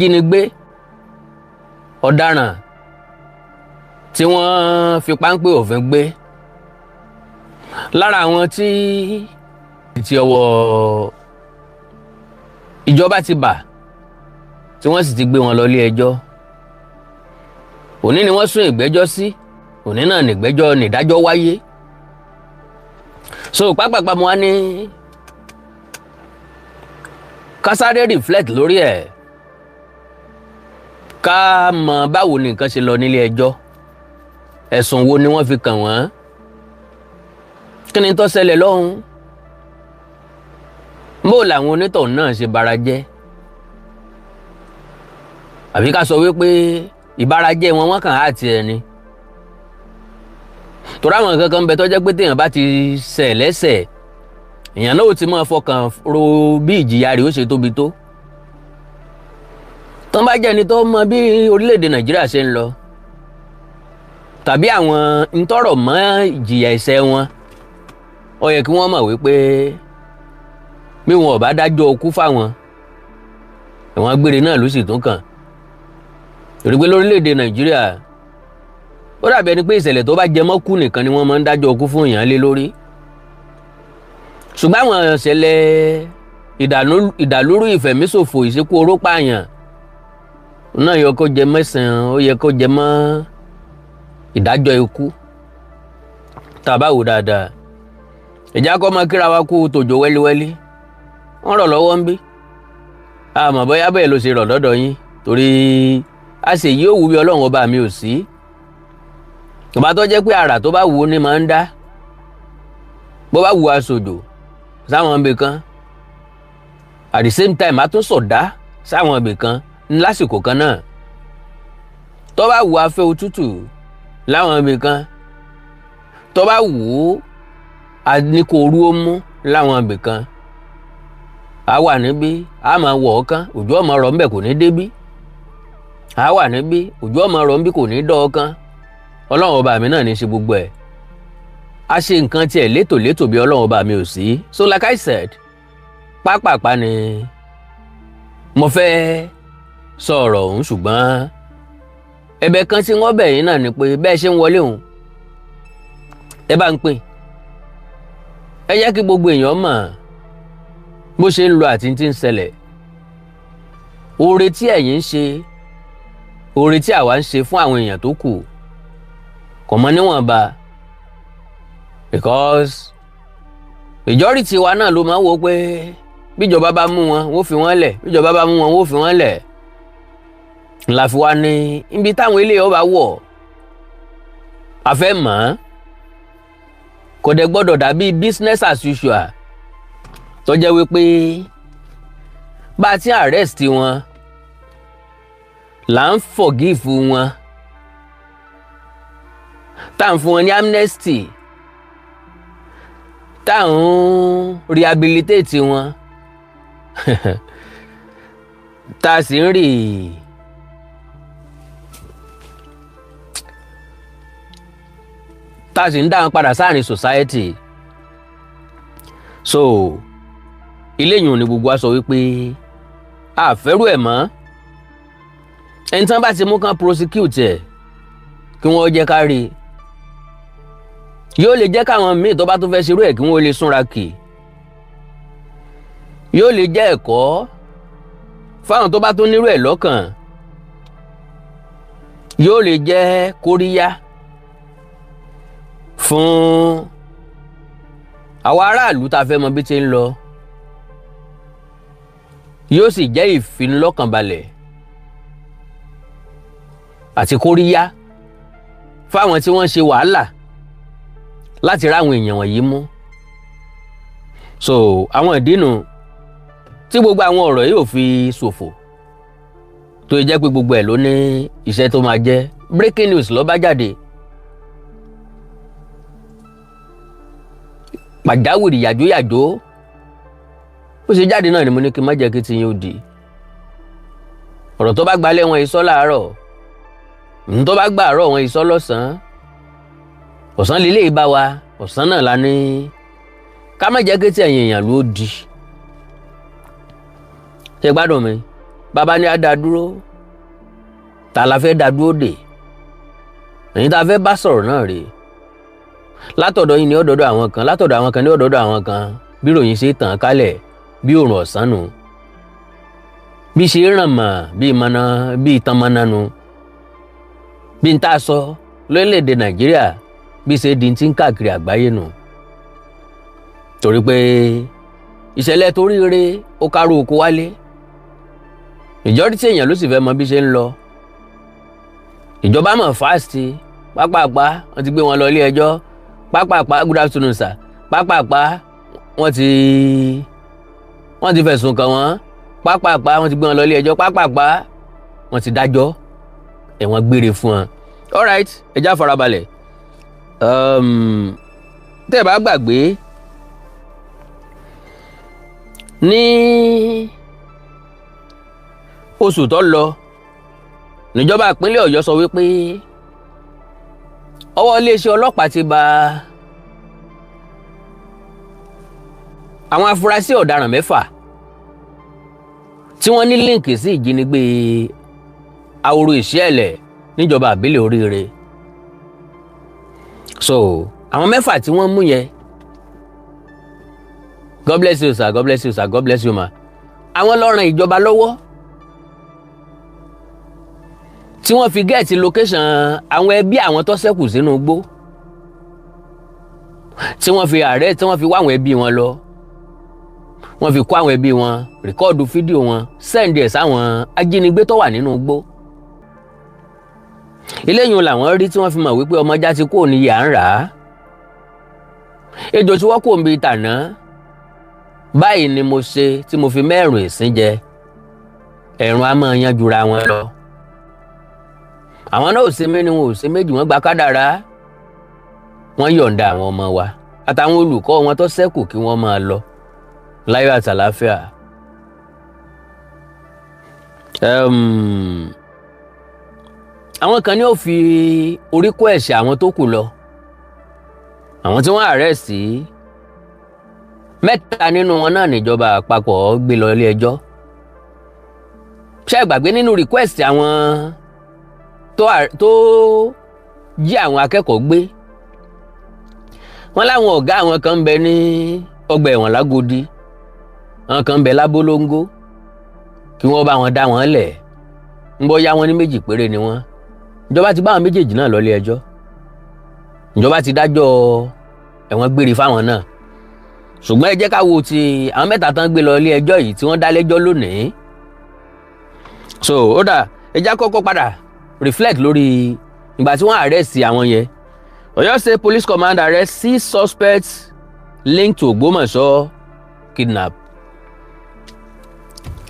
jínigbé ọ̀daràn tí wọ́n fi páńpẹ́ òfin gbé lára àwọn tí ọwọ́ ìjọba ti bà tí wọ́n sì ti gbé wọn lọ ilé ẹjọ́. Òní ni wọ́n sún ìgbẹ́jọ́ sí, òní náà nìdájọ́ wáyé. So pápápá mo wá ní ká sáré reflect lórí ẹ̀ ká mọ báwo ni nǹkan ṣe lọ nílé ẹjọ́, ẹ̀sùn wo ni wọ́n fi kàn wọ́n, kí ni tó ṣẹlẹ̀ lọ́hùn, bó làwọn onítọ̀hún náà ṣe bara jẹ́, àbí ká sọ wípé ìbarajẹ́ wọn wọ́n kàn á tiẹ̀ ni. Torí àwọn nǹkan kan bẹ tó jẹ́ pé téèyàn bá ti ṣẹ̀ lẹ́sẹ̀ èèyàn náà ó ti máa fọkàn ro bí ìjìyà rẹ̀ ó ṣe tóbi tó. Tán bá jẹ́ ẹni tó mọ bí orílẹ̀-èdè Nàìjíríà ṣe ń lọ tàbí àwọn ntọ́rọ̀ mọ́ ìjìyà ẹ̀ṣẹ̀ wọn, ó yẹ kí wọ́n mọ̀ wípé bí wọn ò bá dájọ́ ikú fáwọn ẹ̀wọ̀n gbére náà ló sì tún kàn. Torí pé lórílẹ̀-èdè Nàìjíríà ó dàbí ẹni pé ìṣẹ̀lẹ̀ tó bá jẹ mọ́ kú nìkan ni wọ́n máa ń dájọ́ ikú fún èèyàn lé lórí. Ṣùgbọ́n àwọn ìṣẹ̀lẹ̀ ìdàlúrú ìfẹ̀míṣòfò ìṣekú oró pààyàn náà yẹ kó jẹ mẹ́sàn-án, ó yẹ kó jẹ mọ́ ìdájọ́ ikú. Tá a bá wò dáadáa ìjà kọ́ máa kíra wa kú tòjò wẹ́líwẹ́lí wọ́n rọ̀ lọ́wọ́ ń bí àmọ́ bóyá bẹ́ẹ̀ ló ṣe rọ̀ lọ́dọ̀ yín torí a sì yí òwú bí Ọlọ́run ọba mi ò sí. Ọba tó jẹ́ pé àrà tó bá wù ú ni máa ń dá, bó bá wù aṣòjò sáwọn ibì kan at the same time a tún sọ̀dá sáwọn ibì kan lásìkò kan náà. Tó bá wù afẹ́ òtútù láwọn ibì kan, tó bá wù ú àníkòrú ó mú láwọn ibì kan. A wà níbí a máa wọ̀ ọ́ kán òjò ọmọ rọ̀ ńbẹ̀ kò ní débí, a wà níbí òjò ọmọ rọ̀ ńbí kò ní dọ́ ọ kán. Ọlọ́run ọba mi náà ní ṣe gbogbo ẹ̀. A ṣe nǹkan tiẹ̀ létòlétò bí Ọlọ́run ọba mi ò sí. So like I said, pápápá ni mo fẹ́ sọ ọ̀rọ̀ ọ̀hún, ṣùgbọ́n ẹ̀bẹ̀ kan tí wọ́n bẹ̀ yín náà ni pé bẹ́ẹ̀ ṣe ń wọlé òun ẹ bá ń pín, ẹ jẹ́ kí gbogbo èèyàn mọ̀ bó ṣe ń lọ àti tí ń ṣẹlẹ̀. Oore tí ẹ̀yin ń ṣe, oore tí àwa ń ṣe fún àwọn èèyàn tó kù kò mọ níwọ̀nba, because majority wa náà ló máa ń wo pé bíjọba bá mú wọn wọ́n fi wọ́n lẹ̀, bíjọba bá mú wọn wọ́n fi wọ́n lẹ̀. Ńlá fi wá ní ibi táwọn ilé ọba wọ̀ a fẹ́ mọ̀ ọ́n, kò dẹ̀ gbọ́dọ̀ dàbí business as usual tó jẹ́ wípé bá a ti arrest wọn là ń forgive wọn, tá à ń fún wọn ní amnesty, tá à ń rehabilitate wọn tá a sì ń rí tá a sì ń dá wọn padà sáàrin society. So iléyìn ni gbogbo wa sọ wípé a fẹ́rù ẹ̀ mọ́. Ẹni tí wọ́n bá ti mú kán prosecute ẹ̀ kí wọ́n jẹ́ ká rí i, yóò lè jẹ́ káwọn míì tó bá tún fẹ́ ṣerú ẹ̀ kí wọ́n lè súnra kì, yóò lè jẹ́ ẹ̀kọ́ fáwọn tó bá tún nírú ẹ̀ lọ́kàn, yóò lè jẹ́ kóríyá fún àwọn aráàlú tá a fẹ́ mọ bí ti ń lọ, yóò sì jẹ́ ìfinilọ́kànbalẹ̀ àti kóríyá fáwọn tí wọ́n ṣe wàhálà láti ráwọn èèyàn wọ̀nyí mú. So àwọn ìdínú tí gbogbo àwọn ọ̀rọ̀ yìí ò fi ṣòfò tó jẹ́ pé gbogbo ẹ̀ ló ní iṣẹ́ tó máa jẹ́. Breaking news ló bá jáde, pàjáwìrì yàjóyàjó ó ṣe jáde náà ni mo ní kí n má jẹ́ kí tiyín ó di. Ọ̀rọ̀ tó bá gbalẹ̀ wọn ìsọ́ láàárọ̀, tó bá gbà àárọ̀ wọn ìsọ́ lọ́sàn-án, ọ̀sán lílé ìbá wa ọ̀sán náà la ní ká má jẹ́ kí tí ẹ̀yìn èèyàn ló di. Ṣé gbádùn mi? bàbá ní á dá dúró ta la fẹ́ dá dúró dè ẹ̀yin tá a fẹ́ bá sọ̀rọ̀ náà rèé látọ̀dọ̀ yín ní ọ̀dọ̀dọ̀ àwọn kan látọ̀dọ̀ àwọn kan ní ọ̀dọ̀dọ̀ àwọn kan bí ròyìn ṣe tàn kálẹ̀ bí òrùn ọ̀sán nù bí ṣe ràn mọ́ bí ìtàn mọ́ná nu bí n tá a sọ lórílẹ̀‐èdè Nàìjíríà bí ṣe di ti ń káàkiri àgbáyé nù torí pé ìṣẹ̀lẹ̀ torí rere ó kárò oko wálé ìjọ́rìtì èèyàn ló sì fẹ́ mọ bí ṣe ń lọ ìjọba mọ̀ fásitì pápápá wọ́n ti gbé wọn lọ ilé ẹjọ́ pápápá good afternoon sir pápápá wọ́n ti fẹ̀sùn kàn wọ́n pápápá wọ́n ti gbé wọn lọ ilé ẹjọ́ pápápá wọ́n ti dájọ́ ẹ̀wọ̀n gbére fún wọn. All right, ẹja farabalẹ̀ tẹ́ ẹ bá gbàgbé ní oṣù tó lọ níjọba ìpínlẹ̀ Ọ̀yọ́ sọ wípé ọwọ́ iléeṣẹ́ ọlọ́pàá ti bà àwọn afurasí ọ̀daràn 6 tí wọ́n ní líǹkì sí ìjínigbé Àwòrò Ìṣẹ̀lẹ̀ níjọba àbílẹ̀ Oríire. So àwọn 6 tí wọ́n mú yẹn God bless you sir, God bless you sir, God bless you ma. Àwọn ló ràn ìjọba lọ́wọ́ tí wọ́n fi gẹ́ẹ̀tì location àwọn ẹbí àwọn tó ṣẹ́kù sínú igbó tí wọ́n fi ààrẹ tí wọ́n fi wá àwọn ẹbí wọn lọ wọ́n fi kó àwọn ẹbí wọn rìkọ́ọ̀dù fídíò wọn sẹ́ǹdì ẹ̀ sáwọn ajínigbé tó wà nínú igbó. eléyìí làwọn rí tí wọ́n fi mọ̀ wípé ọmọjá ti kó ní yà ń rà á. ejò tí wọ́n kò ń bi tàná báyìí ni mo ṣe tí mo fi mẹ́rùn ìsín jẹ ẹ̀rùn á máa yan jura wọn lọ. àwọn náà ò ṣe mẹ́ni wọn ò ṣe méjì wọ́n gba kádàrá wọ́n yọ̀ǹda àwọn ọmọ wa àtàwọn olùkọ́ wọn tó ṣẹ́kù kí wọ́n máa lọ láyọ̀ àtàláfíà. àwọn kan ní ó fi orí kó ẹ̀ṣẹ̀ àwọn tó kù lọ àwọn tí wọ́n arrest sí 3 nínú wọn náà níjọba àpapọ̀ gbé lọ ilé ẹjọ́. ṣé ẹ gbàgbé nínú request àwọn tó jí àwọn akẹ́kọ̀ọ́ gbé wọ́n láwọn ọ̀gá àwọn kan ń bẹ ní ọgbà ẹ̀wọ̀n lágodi àwọn kan ń bẹ lábólóńgó kí wọ́n bá wọn dá wọn lẹ̀ ń bọ́ yá wọn ní 2 péré ni wọ́n. ìjọba ti bá àwọn méjèèjì náà lọ ilé ẹjọ́ ìjọba ti dájọ́ ẹ̀wọ̀n gbére fáwọn náà ṣùgbọ́n ẹ jẹ́ ká wo ti àwọn 3 tán gbé lọ ilé ẹjọ́ yìí tí wọ́n dá lẹ́jọ́ lónìí. So ó dà ẹ já kọ́kọ́ padà reflect lórí ìgbà tí wọ́n arrest àwọn yẹn. Ọ̀yọ́ State Police Command arrest 6 suspects linked to Ògbómọ̀ṣọ́ kidnap.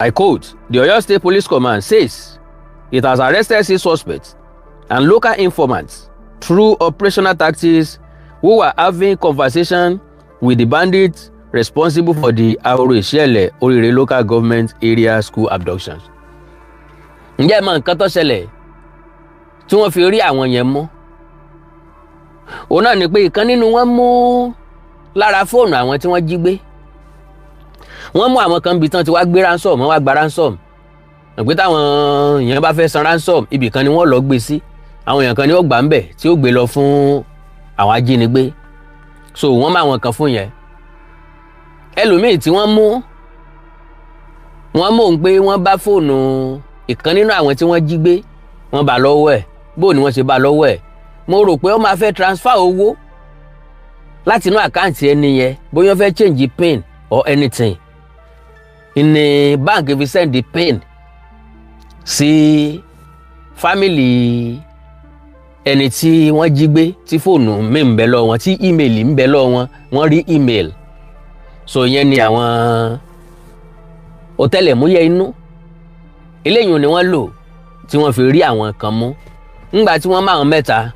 I quote, the Ọ̀yọ́ State Police Command says it has arrested 6 suspects and local informants through operational tactics who were having conversation with the bandits responsible for the Àwòrò Ìṣẹ̀lẹ̀ Oríire local government area school abductions. Ǹjẹ́ ẹ mọ nǹkan tó ṣẹlẹ̀ tí wọ́n fi rí àwọn yẹn mú? Òun náà ni pé ìkan nínú wọn mú lára fóònù àwọn tí wọ́n jí gbé. Wọ́n mú àwọn kan bí tán ti wá gbé ransom, wọ́n wá gba ransom. Pé táwọn èèyàn bá fẹ́ san ransom, ibì kan ni wọ́n lọ gbé sí. Àwọn èèyàn kan ni ó gbà ń bẹ̀ tí ó gbé lọ fún àwọn ajínigbé. So wọ́n máa wọn kan fún yẹn. Ẹlòmíì tí wọ́n mú ń pé wọ́n bá fóònù ìkan nínú àwọn tí wọ́n jí gbé wọ́n bá lọ́wọ́ ẹ̀. Bó ni wọ́n ṣe bá lọ́wọ́ ẹ̀? Mo rò pé ó máa fẹ́ transfer owó láti inú àkáǹtì ẹni yẹn bóyá ó fẹ́ change pin or anything. Ní báǹkì fi send the pin sí family ẹni tí wọ́n jí gbé tí fóònù mi ń bẹ lọ́wọ́ wọn tí email ń bẹ lọ́wọ́ wọn wọ́n rí email. So yẹn ni àwọn ọ̀tẹlẹ̀múyẹ́ inú eléyìí ni wọ́n lò tí wọ́n fi rí àwọn kan mú. Ńgbà tí wọ́n máa wọn 3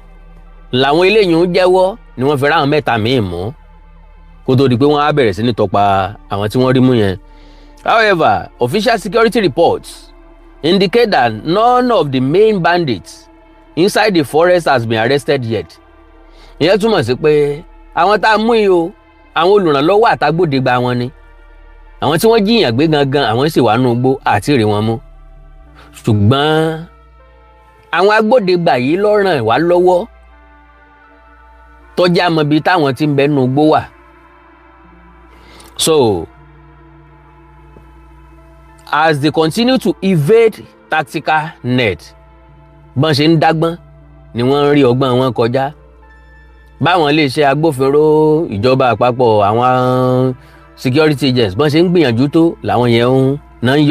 làwọn eléyìí ń jẹ́wọ́ ni wọ́n fi ráwọn 3 míì mú kó tó di pé wọ́n á bẹ̀rẹ̀ sí ní tọpa àwọn tí wọ́n rí mú yẹn. However, official security reports indicate that none of the main bandits inside the forest has been arrested yet. Ìyẹn túmọ̀ sí pé àwọn tá a mú yìí o àwọn olùrànlọ́wọ́ àtàgbòdegbà wọn ni àwọn tí wọ́n jíyàn gbé gangan àwọn sì wà nù gbó àti rí wọn mú. ṣùgbọ́n àwọn agbódegbà yìí ló ràn wá lọ́wọ́ tó jẹ́ àmọ́ bíi táwọn tí ń bẹ nínú igbó wà. So as they continue to evade tactical net, bọ́n ṣe ń dágbọ́n ni wọ́n ń rí ọgbọ́n wọn kọjá. Báwọn iléeṣẹ́ agbófinró, ìjọba àpapọ̀, àwọn security agents bọ́n ṣe ń gbìyànjú tó làwọn yẹn náà ń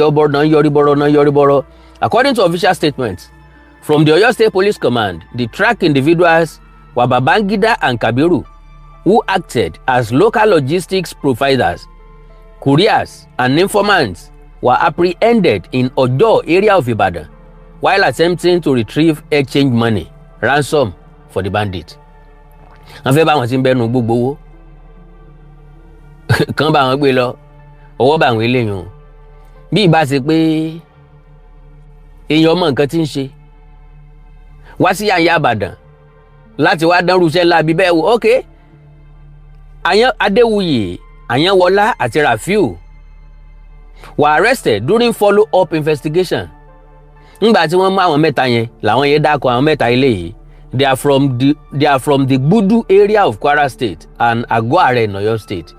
yọrí bọ́rọ́. According to official statements from the Oyo State Police Command, the tracked individuals were Babangida and Kabiru, who acted as local logistics providers. Couriers and informants were apprehended in Ojo area of Ibadan while attempting to retrieve exchange money, ransom for the bandits. Wọ́n fẹ́ bá wọn tí ń bẹ́nu gbogbo owó kàn bá wọn gbé lọ, ọwọ́ bá wọn eléyìí o. Bí ìbá ṣe pé èèyàn mọ nǹkan tí ń ṣe wá sí yàyà Ìbàdàn láti wá dánrú iṣẹ́ ńlá bíi bẹ́ẹ̀ wò, ok, Adéwuyè, Àyànwọlá àti Rafiu were arrested during follow-up investigation. Nígbà tí wọ́n mú àwọn mẹ́ta yẹn làwọn yẹn dákọ̀ àwọn mẹ́ta eléyìí. They are from the Gbudu area of Kwara State and Agware in Oyo State.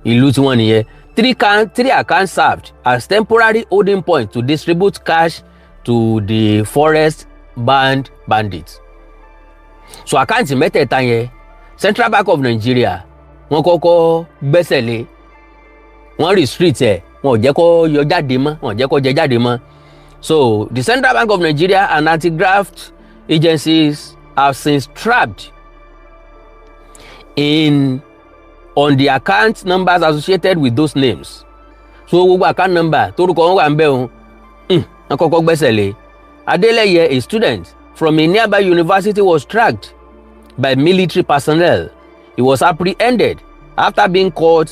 Ìlú tí wọ́n nìyẹn. Three accounts served as temporary holding point to distribute cash to the forest band bandits. So àkáǹtì mẹ́tẹ̀ẹ̀ta yẹn Central Bank of Nigeria wọ́n kọ́kọ́ gbẹ́sẹ̀ lé, wọ́n restrict ẹ̀, wọ́n ò jẹ́ kó yọ jáde mọ́, wọ́n ò jẹ́ kó jẹ jáde mọ́. So the Central Bank of Nigeria and anti-graft agencies have since trapped on the account numbers associated with those names. So gbogbo account number torúkọ wọn wà ń bẹ̀ wọn wọ́n kọ́kọ́ gbẹ́sẹ̀ lé. Adeleye, a student from a nearby university, was tracked by military personnel. He was apprehended after being caught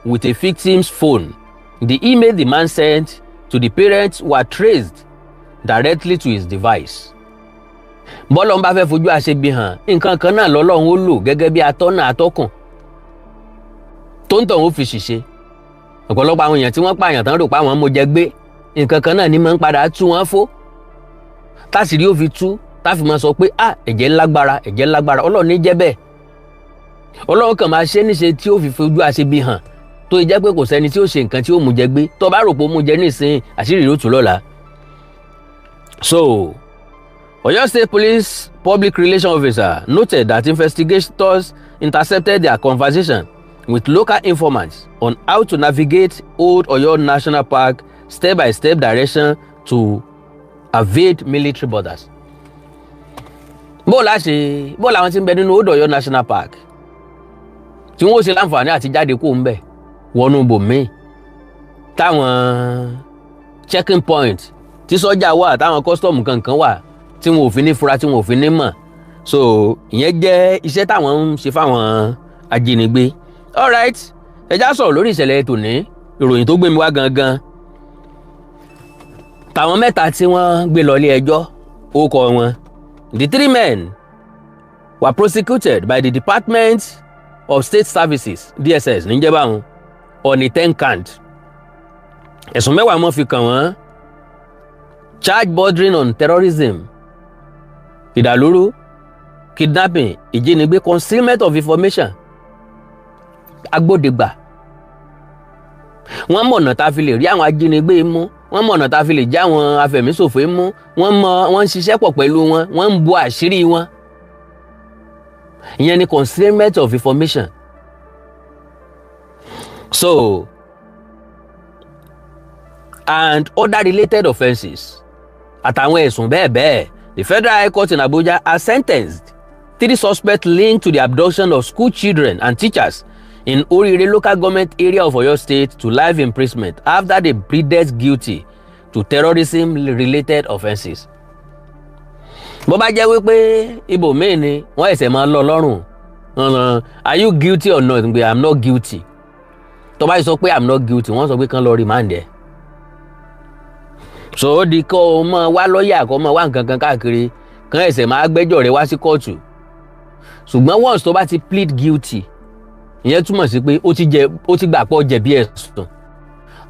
with a victim's phone. The email the man sent to the parents were traced directly to his device. Bọ́lọ̀ ń bá fẹ́ fojú àṣebi hàn, nǹkan kan náà lọ́lọ́run ó lò gẹ́gẹ́ bí atọ́nà atọ́kùn tó ń tàn ó fi ṣìṣe. Ọ̀pọ̀lọpọ̀ àwọn èèyàn tí wọ́n pààyàn tán rò pé àwọn mo jẹ gbé, nǹkan kan náà ni máa ń padà tú wọn fó. Táṣìírí ó fi tú, táfi máa sọ pé ẹ̀jẹ̀ lágbára, Ọlọ́run ní jẹ́ bẹ́ẹ̀. Ọlọ́run kàn máa ṣe níṣe tí ó fi fojú àṣebi hàn tó jẹ́ pé kò sẹ́ni tí ó ṣe nǹkan tí ó mú jẹ gbé. Tó bá rò pé ó mú jẹ nísìnyí, àṣírí ó tú lọ́la. So Oyo State Police Public Relations Officer noted that investigators intercepted their conversation with local informants on how to navigate Old Oyo National Park step-by-step direction to evade military borders. Bó làwọn tí ń bẹ nínú Old Oyo National Park tí wọ́n ṣe láǹfààní àti jáde kó ń bẹ̀ wọnú bòmíì táwọn checking point tí sọ́jà wà táwọn custom kankan wà tí wọn ò fi ní fura tí wọn ò fi ní mọ̀. So ìyẹn jẹ́ iṣẹ́ táwọn ń ṣe fáwọn ajínigbé. Alright, ẹ já sọ̀rọ̀ lórí ìṣẹ̀lẹ̀ tòní, ìròyìn tó gbé mi wá gangan. Tàwọn mẹ́ta tí wọ́n gbé lọ ilé ẹjọ́, ó kọ wọn. The three men were prosecuted by the Department of State Services, DSS níjẹ́ báwọn, on a 10 count. Ẹ̀sùn mẹ́wàá wọ́n fi kàn wọ́n. Charge bordering on terrorism, ìdàlúrú, kidnapping, ìjínigbé, concealment of information, agbódegbà. Wọ́n mọ̀nà tá a fi lè rí àwọn ajínigbé mú, wọ́n mọ̀nà tá a fi lè já àwọn afẹ̀míṣòfò mú, wọ́n ń ṣiṣẹ́ pọ̀ pẹ̀lú wọn, wọ́n ń bo àṣírí wọn. Ìyẹn ni concealment of information. So and other related offences àtàwọn ẹ̀sùn bẹ́ẹ̀ bẹ́ẹ̀. The Federal High Court in Abuja has sentenced 3 suspects linked to the abduction of school children and teachers in Orire local government area of Oyo State to life imprisonment after they pleaded guilty to terrorism-related offences. Bó bá jẹ́ wípé ibòmíì ni wọ́n ẹ̀sẹ̀ máa lọ lọ́rùn, are you guilty or not? I'm not guilty. Tó bá sọ pé I'm not guilty, wọ́n sọ pé kán lọ remand ẹ̀. So ó di kó o mọ wá lọ́ọ̀yà kó o mọ wá nǹkan kan káàkiri kán ẹ̀sẹ̀ máa gbẹ́jọ́ rẹ̀ wá sí kóòtù. Ṣùgbọ́n once tó bá ti plead guilty, ìyẹn túmọ̀ sí pé ó ti gbà pọ̀ jẹ̀bi ẹ̀sùn.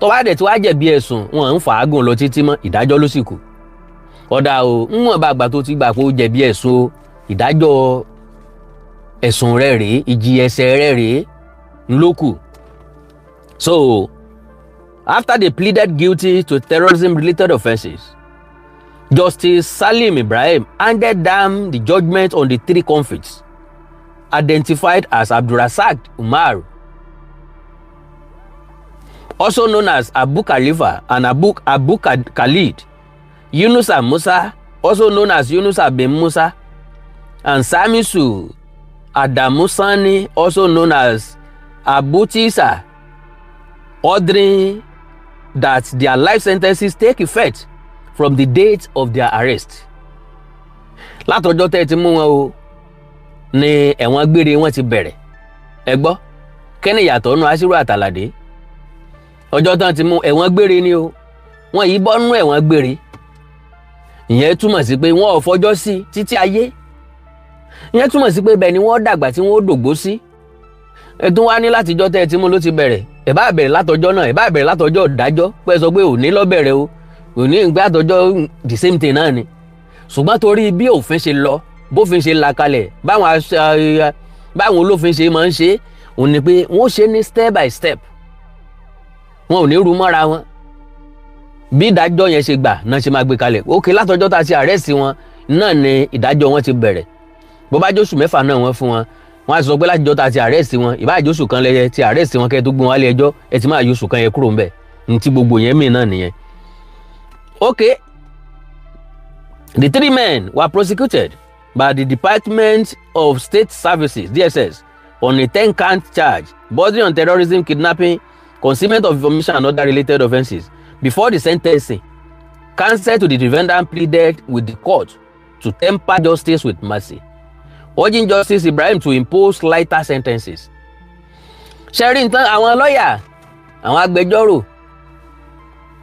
Tó bá dẹ̀ tí wàá jẹ̀bi ẹ̀sùn, wọn ń fàágùn lọ títí mọ́, ìdájọ́ ló sì kù. ọ̀dà o ń bá àgbà tó ti gbà pé ó jẹ̀bi ẹ̀sùn ìdájọ́ ẹ̀sùn rẹ̀ rèé ìjìyà ẹ̀ṣẹ̀ rẹ̀ rèé ńlókù. So after they pleaded guilty to terrorism-related offences, Justice Salim Ibrahim handed down the judgment on the 3 convicts identified as Abdulrasaq Umar, also known as Abu Khalifa, and Abu Khalid, Yunusa Musa, also known as Yunusa bin Musa, and Samisu Adamusani, also known as Abu Tisa, ordering that their life sentences take effect from the date of their arrest. Látọjọ́ tẹ́ ti mú wọn o ní ẹ̀wọ̀n gbére wọn ti bẹ̀rẹ̀. Ẹ gbọ́ kẹ́ni ìyàtọ̀ nù Asiru àtàlàdé. Ọjọ́ tán ti mú ẹ̀wọ̀n gbére ni o. Wọ́n yìí bọ́ nú ẹ̀wọ̀n gbére. Ìyẹn túmọ̀ sí pé wọ́n ò fọjọ́ sí títí ayé. Ìyẹn túmọ̀ sí pé bẹ́ẹ̀ ni wọ́n dàgbà tí wọ́n dògbó sí. Ẹ tún wá ní látijọ́ tẹ́ ti mú ló ti bẹ̀rẹ̀. Ẹ bá bẹ̀rẹ̀ látọjọ́ náà, ẹ bá bẹ̀rẹ̀ látọjọ́ ìdájọ́ pé sọ pé òní ló bẹ̀rẹ̀ o. Òní ìgbé àtọjọ́ the same thing náà ni. Ṣùgbọ́n torí bí òfin ṣe lọ, bófin ṣe là kalẹ̀, báwọn olófin ṣe máa ń ṣe, òun ni pé wọ́n ṣe ní step by step. Wọn ò ní rú mọ́ra wọn. Bí ìdájọ́ yẹn ṣe gbà náà ṣe máa gbé kalẹ̀. Ókè látọjọ́ tá a ti arrest wọn náà ni ìdájọ́ wọn ti bẹ̀rẹ̀. Bó bá jóṣù 6 náà wọ́n fún wọn. Wọ́n á sọ pé látijọ́ tá a ti arrest wọn, ìbá jóṣù kan lẹ́yẹ ti arrest wọn kẹ́ tó gbé wọn wálé ẹjọ́, ẹ ti máa jóṣù kan yẹn kúrò ńbẹ̀. Ní ti gbogbo yẹn mí náà nìyẹn. Okay. The 3 men were prosecuted by the Department of State Services, DSS, on a 10-count charge bordering on terrorism, kidnapping, concealment of information and other related offences. Before the sentencing, counsel to the defendant pleaded with the court to temper justice with mercy, urging Justice Ibrahim to impose lighter sentences. Ṣẹ́rí nǹkan àwọn lọ́ọ̀yà, àwọn agbẹjọ́rò,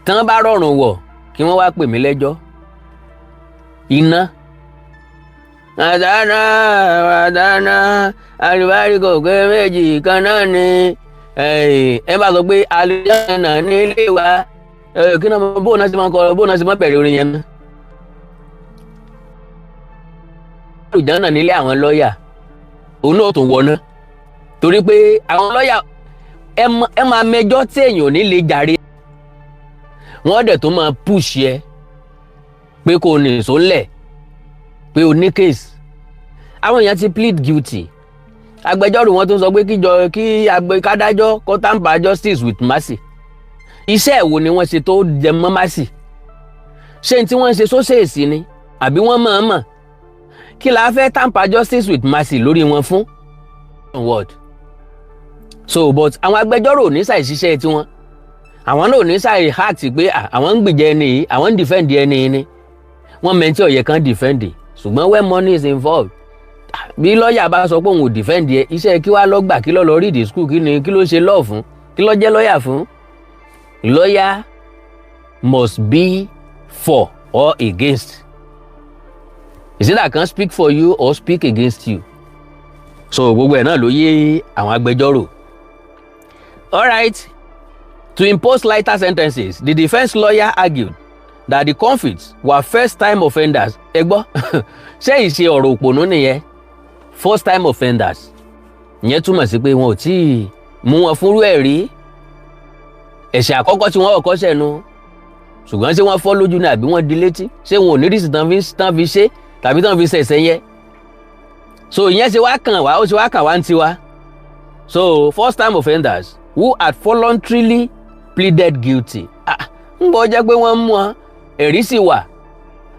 tán bá rọrùn wọ̀ kí wọ́n wá pè mí lẹ́jọ́. Iná. Àdáná, àríwárí kò pé méjì kan náà ni. Ẹ bá sọ pé àlùjánnà nílé wa. Kí náà bóun náà ti máa kọ bóun náà ti máa bẹ̀rẹ̀ orin yẹn náà. Àlùjánnà nílé àwọn lọ́ọ̀yà. Òun náà tún wọná. Torí pé àwọn lọ́ọ̀yà ẹ máa mẹjọ́ tí èèyàn ò ní lè jàre. Wọ́n dẹ̀ tó máa push yẹ pé kò ní ìsólẹ̀ pé o ní case. Àwọn èèyàn ti plead guilty. Agbẹjọ́rò wọn tó sọ pé kádájọ́ kó tamper justice with mercy. Iṣẹ́ wo ni wọ́n ṣe tó jẹ mọ́ mercy? Ṣé tí wọ́n ṣe sóṣèèsì ni àbí wọ́n mọ̀ọ́mọ̀? Kí la fẹ́ tamper justice with mercy lórí wọn fún? What? So but àwọn agbẹjọ́rò ò ní ṣàì ṣiṣẹ́ tiwọn. Àwọn náà ò ní ṣàì hack pé àwọn ń gbìjẹ ẹni yìí, àwọn ń defend ẹni yìí ni. Wọ́n mẹ́ntí ọ̀yẹ́ kan defend. Ṣùgbọ́n when money is involved, bí lọ́ọ̀yà bá sọ pé òun ò defend ẹ, iṣẹ́ kí wàá lọ gbà kí lọ read the school kí ló ṣe law fún? Kí ló jẹ́ lọ́ọ̀yà fún? Lawyer must be for or against. Is it that can speak for you or speak against you? So gbogbo ẹ̀ náà ló yé àwọn agbẹjọ́rò. All right. To impose lighter sentences, the defense lawyer argued that the convicts were first-time offenders. Ẹ gbọ́, ṣé ìṣe ọ̀rọ̀ òpònú nìyẹn? First-time offenders. Ìyẹn túmọ̀ sí pé wọn ò tí ì mú wọn fúnrú ẹ̀ rí. Ẹ̀ṣẹ̀ àkọ́kọ́ tí wọ́n kọ́kọ́ ṣẹ̀nu. Ṣùgbọ́n ṣé wọ́n fọ́ lójú ni àbí wọ́n di létí? Ṣé wọn ò ní rísì tán fi ṣe tàbí tán fi ṣẹ̀ṣẹ̀ yẹn? So ìyẹn ṣe wá kàn wá, ó ṣe wá kàn wá ń tiwa. So first-time offenders who had voluntarily pleaded guilty. Ń bọ́ jẹ́ pé wọ́n mú wọn, ẹ̀rí sì wà.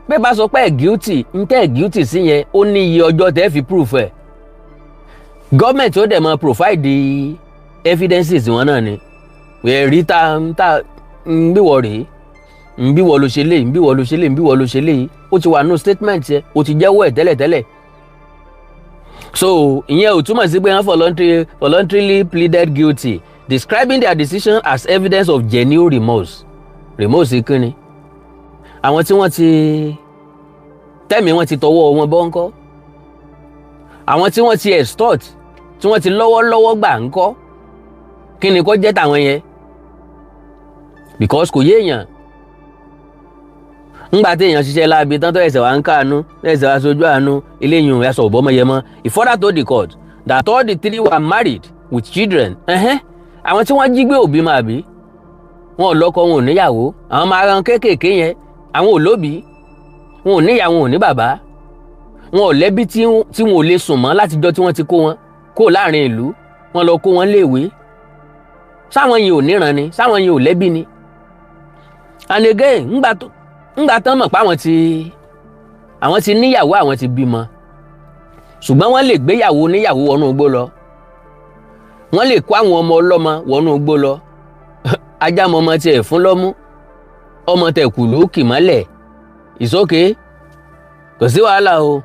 Bẹ́ẹ̀ bá sọ pé ẹ̀ guilty, ń tẹ́ ẹ̀ guilty sí yẹn, ó ní iye ọjọ́ tẹ́ fi proof ẹ̀. Gọ́ọ̀mẹ̀ntì ó dẹ̀ máa provide the evidences wọn náà ni. Ẹ̀rí ta ń bíwọ̀ rèé, ń bíwọ̀ ló ṣe léyìí, ń bíwọ̀ ló ṣe léyìí, ń bíwọ̀ ló ṣe léyìí. Ó ti wà nù statement yẹn, ó ti jẹ́wọ́ ẹ̀ tẹ́lẹ̀tẹ́lẹ̀. So ìyẹn ò túmọ̀ sí pé wọ́n voluntarily pleaded guilty, describing their decision as evidence of genuine remorse. Remorse kí ni? Àwọn tí wọ́n ti tẹ́mi wọ́n ti tọwọ́ wọn bọ́ ńkọ́? Àwọn tí wọ́n ti extort, tí wọ́n ti lọ́wọ́lọ́wọ́ gbà ńkọ́? Kí ni kó jẹ́ tàwọn yẹn? Because kò yé èèyàn. ńgbà tí èèyàn ṣiṣẹ́ láabi tán tó ẹ̀sẹ̀ wá ń káàánú ẹ̀sẹ̀ wá sojú àánú eléyìí ẹ̀sọ̀ òbọ́mọyẹmọ he further told the court that all the three were married with children. Àwọn tí wọ́n jí gbé òbí máa bí wọn ò lọ́kọ wọn ò níyàwó àwọn máa ran kéékèèké yẹn àwọn ò lóbìí wọn ò níyà wọn ò ní bàbá wọn ò lẹ́bí tí wọn ò lè sùn mọ́ látijọ́ tí wọ́n ti kó wọn kó láàrin ìlú wọn lọ kó wọn léèwé sáwọn yìí ò níran ni sáwọn yìí ò lẹ́bí ni. And again ńgbà tán mọ̀ pé àwọn ti níyàwó àwọn ti bímọ ṣùgbọ́n wọ́n lè gbéyàwó níyàwó wọnú igbó lọ wọ́n lè kó àwọn ọmọ ọlọ́mọ wọnú igbó lọ ajá mọ ọmọ tiẹ̀ fún lọ́mú ọmọ tẹ̀kù ló kì mọ́lẹ̀ it's okay kò sí wàhálà o.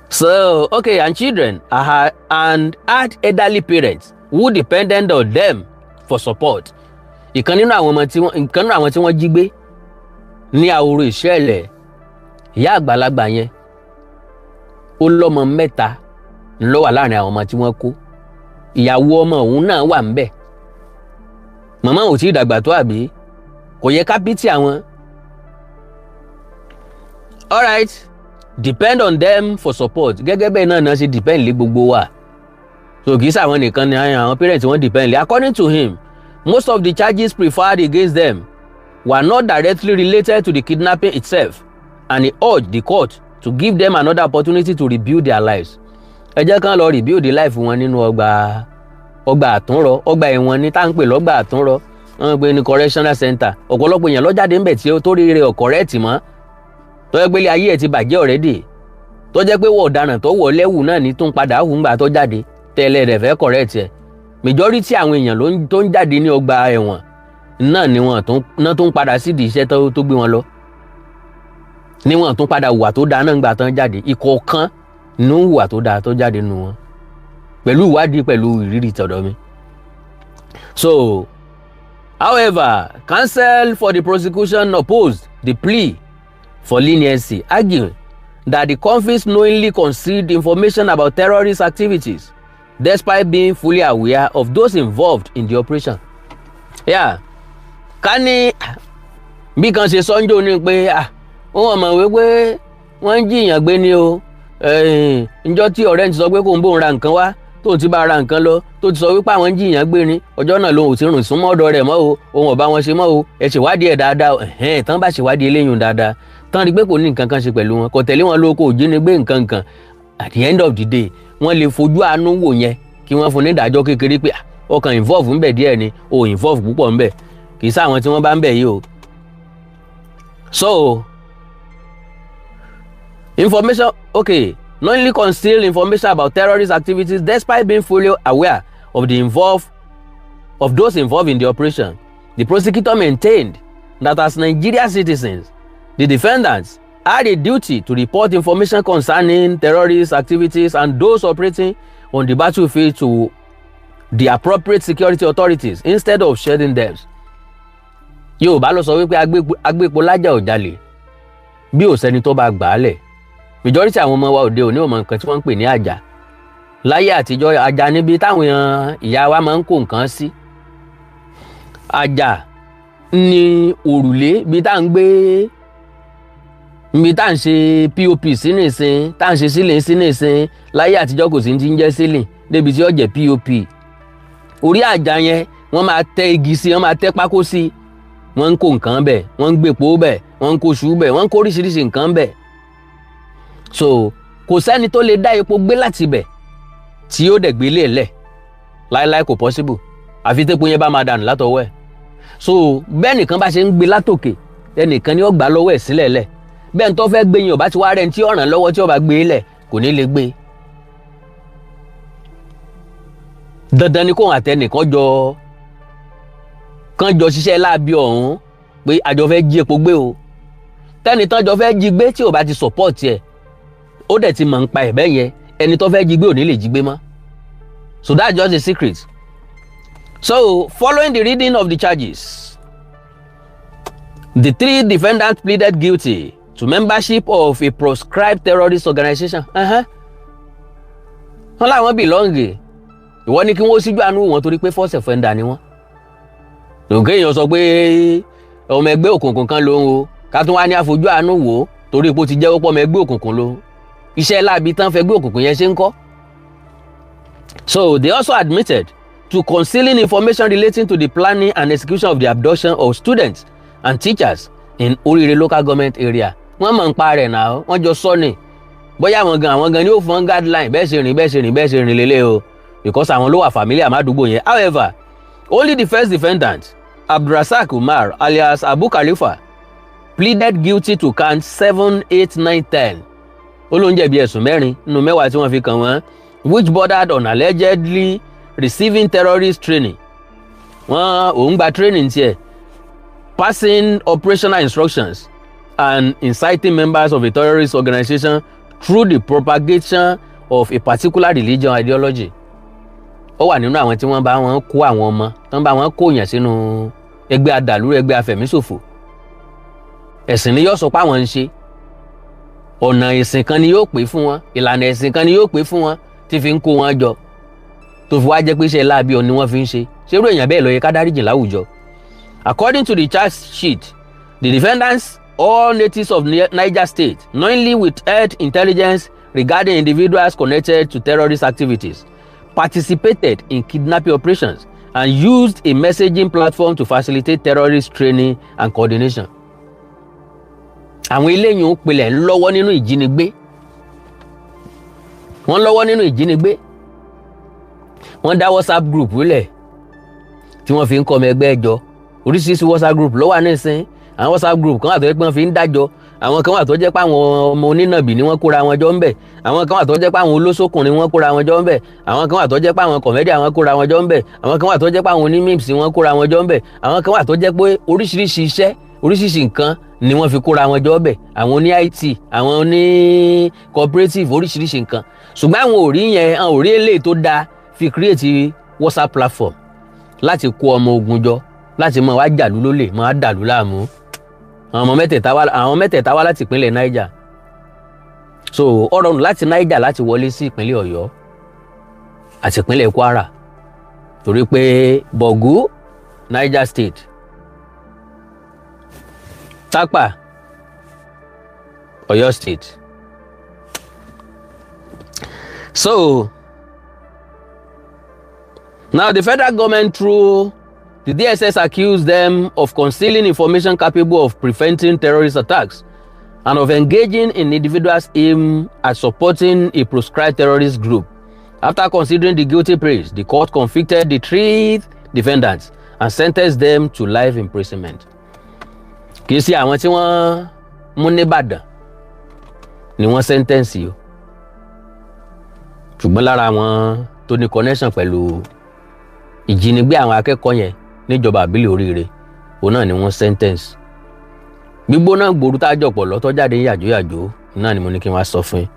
So okay, and children and had elderly parents who depended on them for support. Ìkan nínú àwọn tí wọ́n jí gbé ní àwòrò ìṣẹ̀lẹ̀ ìyá àgbàlagbà yẹn ó lọ́mọ 3 ló wà láàrin àwọn ọmọ tí wọ́n kó ìyàwó ọmọ òun náà wà ńbẹ̀ màmá ò tí ì dàgbà tó àbí kò yẹ ká pítì àwọn. Alright, depend on them for support gẹ́gẹ́ bẹ́ẹ̀ náà ṣe depend lé gbogbo wa so kì í ṣàwọn nìkan ni àwọn parents wọ́n depend lé. According to him, most of the charges preferred against them were not directly related to the kidnapping itself and he urged the court to give them another opportunity to rebuild their lives. Ẹ jẹ́ kán lọ rebuild the life wọn nínú ọgbà àtúnrọ ọgbà ẹ̀wọ̀n ní tá ń pè lọ́gbà àtúnrọ wọ́n gbé ní correctional center ọ̀pọ̀lọpọ̀ èèyàn lọ́jáde ńbẹ̀ tí ó tó rí rẹ̀ ọ̀kọ̀rẹ́ẹ̀tì mọ́ tó jẹ́ pé ilé ayé ẹ̀ ti bàjẹ́ already tó jẹ́ pé wọ́n ọ̀daràn tó wọ̀ lẹ́wù náà ní tó ń padà hù ńgbà tó jáde tẹ́lẹ̀ rẹ̀ fẹ́ correct ẹ̀ majority àwọn èèyàn tó ń jáde ní ọgbà ẹ̀wọ̀n náà ni wọ́n tó ń padà sídìí iṣẹ́ tó gbé wọn lọ ni wọ́n tó ń padà hùwà tó dáa náà ńgbà tán jáde ìkọ̀ọ̀kan ní hùwà tó dáa tó jáde nù wọn pẹ̀lú ìwádìí pẹ̀lú ìrírí tọ̀dọ̀ mi. So however, counsel for the prosecution opposed the plea for leniency, arguing that the convicts knowingly concealed information about terrorist activities despite being fully aware of those involved in the operation. Ká ní bí kan ṣe sọ́njọ́ ní pé wọ́n mọ̀ wípé wọ́n ń jiyàn gbé ní o ǹjọ́ tí ọ̀rẹ́ ti sọ pé kò ń bóun ra nǹkan wá tó ti bá ra nǹkan lọ tó ti sọ wípé àwọn ń jiyàn gbé ní ọjọ́ náà lòun ò ti rìn súnmọ́ ọ̀dọ̀ rẹ̀ mọ́ o òun ò bá wọn ṣe mọ́ o ẹ ṣèwádìí ẹ̀ dáadáa tán bá ṣèwádìí eléyìí dáadáa tán rí pé kò ní nǹkan kan ṣe pẹ̀lú wọn kò tẹ̀lé wọn lóko òjínigbé nǹkan kan at the end of the day wọ́n lè fojú àánú wò yẹn kí wọ́n fún ní ìdájọ́ kékeré pé ọkàn involve ńbẹ̀ díẹ̀ ni o involve púpọ̀ ńbẹ̀ kì í sáwọn tí wọ́n bá ń bẹ̀ yìí o. So information knowingly conceal information about terrorist activities despite being fully aware of those involved in the operation. The prosecutor maintained that as Nigerian citizens, the defendants had a duty to report information concerning terrorist activities and those operating on the battlefield to the appropriate security authorities instead of shedding them. Yorùbá ló sọ wípé agbépo lájà ò jalè bí ò sẹ́ni tó bá gbà á lẹ̀. Majority àwọn ọmọ wa òde òní ò mọ nǹkan tí wọ́n ń pè ní àjà. Láyé àtijọ́ àjà níbi táwọn ìyá wa máa ń kó nǹkan sí. Àjà ni òrùlé bí tá ń gbé bí tá ń ṣe POP sí nìsín tá ń ṣe ceiling sí nìsín láyé àtijọ́ kò sí ti ń jẹ́ ceiling débi tí ó jẹ́ POP. Orí àjà yẹn wọ́n máa tẹ́ igi sí wọ́n máa tẹ́ pákó sí wọ́n ń kó nǹkan bẹ̀ wọ́n ń gbèpò bẹ̀ wọ́n ń kó ṣú bẹ̀ wọ́n ń kó oríṣiríṣi nǹkan bẹ̀. So kò sẹ́ni tó lè dá epo gbé láti bẹ̀ tí ó dẹ̀ gbé lẹ̀ láíláí kò possible àfi tépo yẹn bá máa dànù látọwọ́ ẹ̀. So bẹ́ẹ̀ nìkan bá ṣe ń gbé látòkè ẹnìkan ni ó gbà lọ́wọ́ ẹ̀ sílẹ̀ lẹ̀ bẹ́ẹ̀ ni tó fẹ́ gbé yín ò bá ti wá rẹ̀ tí ó ràn lọ́wọ́ tí ó bá gbé lẹ̀ kò ní lè gbé. Dandan ni kóhun àtẹnìkan jọ ṣiṣẹ́ láabi ọ̀hún pé àjọ fẹ́ jí epo gbé o tẹ́ni tán jọ fẹ́ jí gbé tí ò bá ti support ẹ̀ ó dẹ̀ ti mọ̀ ń pa ẹ̀ bẹ́ẹ̀ yẹn ẹni tó fẹ́ jí gbé ò ní lè jí gbé mọ́. So that's just a secret. So following the reading of the charges, the 3 defendants pleaded guilty to membership of a proscribed terrorist organization. Wọ́n láwọn belong ìwọ ni kí wọ́n síjú àánú wọn torí pé first offender ni wọ́n. òkè èèyàn sọ pé ọmọ ẹgbẹ́ òkùnkùn kan lòun o ká tún wá ní àfojú àánú wò ó torí pé ó ti jẹ́wọ́ pọ̀ ọmọ ẹgbẹ́ òkùnkùn lòun iṣẹ́ láabi tán fẹ́ gbé òkùnkùn yẹn ṣe ń kọ́. So they also admitted to concealing information relating to the planning and execution of the abduction of students and teachers in Orire local government area. Wọ́n mọ̀ ń pa rẹ̀ náà wọ́n jọ sọ ni bóyá àwọn gan ni ó fún guideline bẹ́ẹ̀ ṣe rìn lélẹ̀ o because àwọn ló wà familiar àmàdúgbò yẹn. However, only the first defendant Abdulrasaq Umar alias Abu Khalifa pleaded guilty to count 7, 8, 9, 10. Ó ló ń jẹ̀bi ẹ̀sùn 4 nínú 10 tí wọ́n fi kàn wọ́n which bordered on allegedly receiving terrorist training. Òun gba training tiẹ̀ passing operational instructions and inciting members of a terrorist organization through the propagation of a particular religion ideology. Ó wà nínú àwọn tí wọ́n bá wọn kó àwọn ọmọ tán bá wọn kó yàn sínú ẹgbẹ́ adàlúrú ẹgbẹ́ afẹ̀míṣòfò. Ẹ̀sìn ni yóò sọ pé àwọn ń ṣe ọ̀nà ẹ̀sìn kan ni yóò pè fún wọn ìlànà ẹ̀sìn kan ni yóò pè fún wọn tí fi ń kó wọn jọ tó fi wá jẹ́ pé iṣẹ́ láabi ọ̀ ni wọ́n fi ń ṣe ṣerú èèyàn bẹ́ẹ̀ ló yẹ ká dáríjì láwùjọ. According to the charge sheet, the defendants, all natives of Niger State, knowingly withheld intelligence regarding individuals connected to terrorist activities, participated in kidnapping operations, and used a messaging platform to facilitate terrorist training and coordination. Àwọn eléyìí ń pilẹ̀ lọ́wọ́ nínú ìjínigbé. Wọ́n lọ́wọ́ nínú ìjínigbé. Wọ́n dá WhatsApp group lẹ̀ tí wọ́n fi ń kọ́ ọmọ ẹgbẹ́ ẹjọ́. Oríṣiríṣi WhatsApp group ló wà nísìn. Àwọn WhatsApp group kan wà tó jẹ́ pé wọ́n fi ń dájọ́. Àwọn kan wà tó jẹ́ pé àwọn ọmọ onínàbì ni wọ́n kóra wọn jọ ń bẹ̀. Àwọn kan wà tó jẹ́ pé àwọn olóṣòkùnrin wọ́n kóra wọn jọ ń bẹ̀. Àwọn kan wà tó jẹ́ pé àwọn comedian wọ́n kóra wọn jọ ń bẹ̀. Àwọn kan wà tó jẹ́ pé àwọn onímìms wọ́n kóra wọn jọ ń bẹ̀. Àwọn kan wà tó jẹ́ pé oríṣiríṣi iṣẹ́ oríṣiríṣi nǹkan ni wọ́n fi kóra wọn jọ bẹ̀. Àwọn oní IT, àwọn oní cooperative oríṣiríṣi nǹkan. Ṣùgbọ́n àwọn ò rí yẹn, àwọn ò rí eléyìí tó dáa fi create WhatsApp platform láti kó ọmọ ogun jọ láti máa wá jàlú lólè máa dàlú láàmú. Àwọn mẹ́tẹ̀ẹ̀ta wá láti ìpínlẹ̀ Niger. So ó rọrùn láti Niger láti wọlé sí ìpínlẹ̀ Ọ̀yọ́ àti ìpínlẹ̀ Kwara torí pé Bọ̀gú Niger State, Tápà Ọ̀yọ́ State. So now the federal government through the DSS accused them of concealing information capable of preventing terrorist attacks and of engaging in individuals aimed at supporting a proscribed terrorist group. After considering the guilty pleas, the court convicted the 3 defendants and sentenced them to life imprisonment. Kì í ṣe àwọn tí wọ́n mú ní Ìbàdàn ni wọ́n sentence yìí. Ṣùgbọ́n lára àwọn tó ní connection pẹ̀lú ìjínigbé àwọn akẹ́kọ̀ọ́ yẹn níjọba àbílẹ̀ Oríire òun náà ni wọ́n sentence. Gbígbóná gbòòrú tájọpọ̀ lọ́tọ́ jáde yàjóyàjó náà ni mo ní kí n wá sọ fún yín.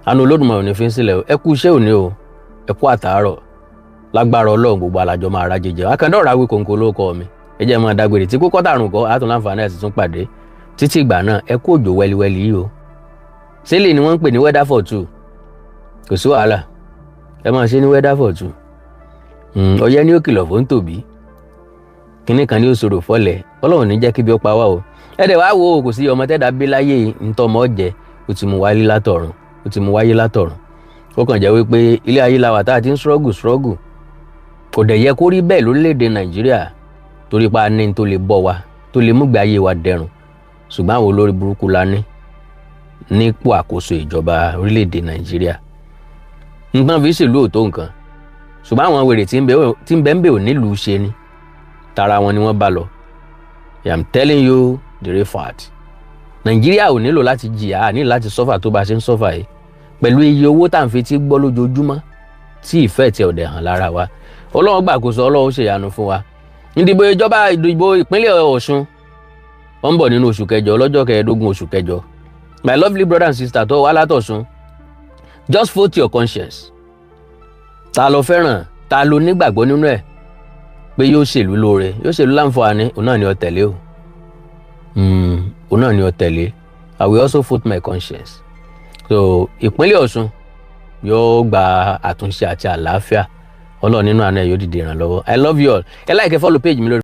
Àánú Olódùmarè ò ní fi ń sílẹ̀ o. Ẹ kú iṣẹ́ òní o, ẹ kú àtàárọ̀, lágbára Ọlọ́run gbogbo alájọ máa rájẹ jẹ. Akandọ̀rọ̀ Awí Kòǹkò ló kọ́ mi. Ẹ jẹ́ máa dágbére tí kókó tàrùn kọ́ àtún láǹfààní àti tún pàdé. Títí ìgbà náà ẹ kú òjò wẹ́líwẹ́lí yìí o. Sílẹ̀ ni wọ́n ń pè ní weather for two. Kò sí wàhálà. Ẹ máa ṣe ní weather for two. Ọyẹ́ ní ó kìlọ̀ fún tòbí. Kíní kan ní ó sọ̀rọ̀ fọ́lẹ̀. Ọlọ́run ní jẹ́ kí bí ó pa wá o. Ẹ dẹ̀ wá wo kò sí ọmọ tẹ́dá bí láyé ntọ́mọ jẹ ó ti mú wáyé látọ̀run. Ó kàn jẹ́ wípé ilé ayé la wà tá a ti ń struggle. Kò dẹ̀ yẹ kó rí bẹ́ẹ̀ lórílẹ̀‐èdè Nàìjíríà torí pa ní tó lè bọ́ wa tó lè múgbé ayé wa dẹrùn. Ṣùgbọ́n àwọn olórí burúkú la nípò àkóso ìjọba orílẹ̀‐èdè Nàìjíríà. Nǹkan fi ṣèlú òtó nǹkan. Ṣùgbọ́n àwọn wèrè tí ń bẹ ò nílùú ṣe ni. Tara wọn ni wọ́n bá lọ. I am telling you the real fact. Nàìjíríà ò nílò láti jìyà, ní láti sọ́fà tó bá ṣe ń sọ́fà yìí. Pẹ̀lú iye owó tá à ń fi tí gbọ́ lójoojúmọ́ tí ìfẹ́ tí ọ̀dẹ̀ hàn lára wa. Ọlọ́run gbàkóso, Ọlọ́run ṣèyanu fún wa. Ìdìbò ìpínlẹ̀ Ọ̀ṣun ó ń bọ̀ nínú oṣù kẹjọ lọ́jọ́ 15 oṣù kẹjọ. My lovely brother and sister tó wá látọ̀ṣun, just vote your conscience. Ta ló fẹ́ràn, ta ló nígbàgbọ́ nínú ẹ̀ pé yóò ṣèlú lóore, yóò ṣèlú láǹfààní, òun náà ni ó tẹ̀lé o. Òun náà ni ó tẹ̀lé. I will also vote my conscience. So ìpínlẹ̀ Ọ̀ṣun yóò gba àtúnṣe àti àlàáfíà. Ọlọ́run nínú àánú ẹ̀ yóò dìde ìrànlọ́wọ́. I love you all. Ẹ like ẹ follow page mi lórí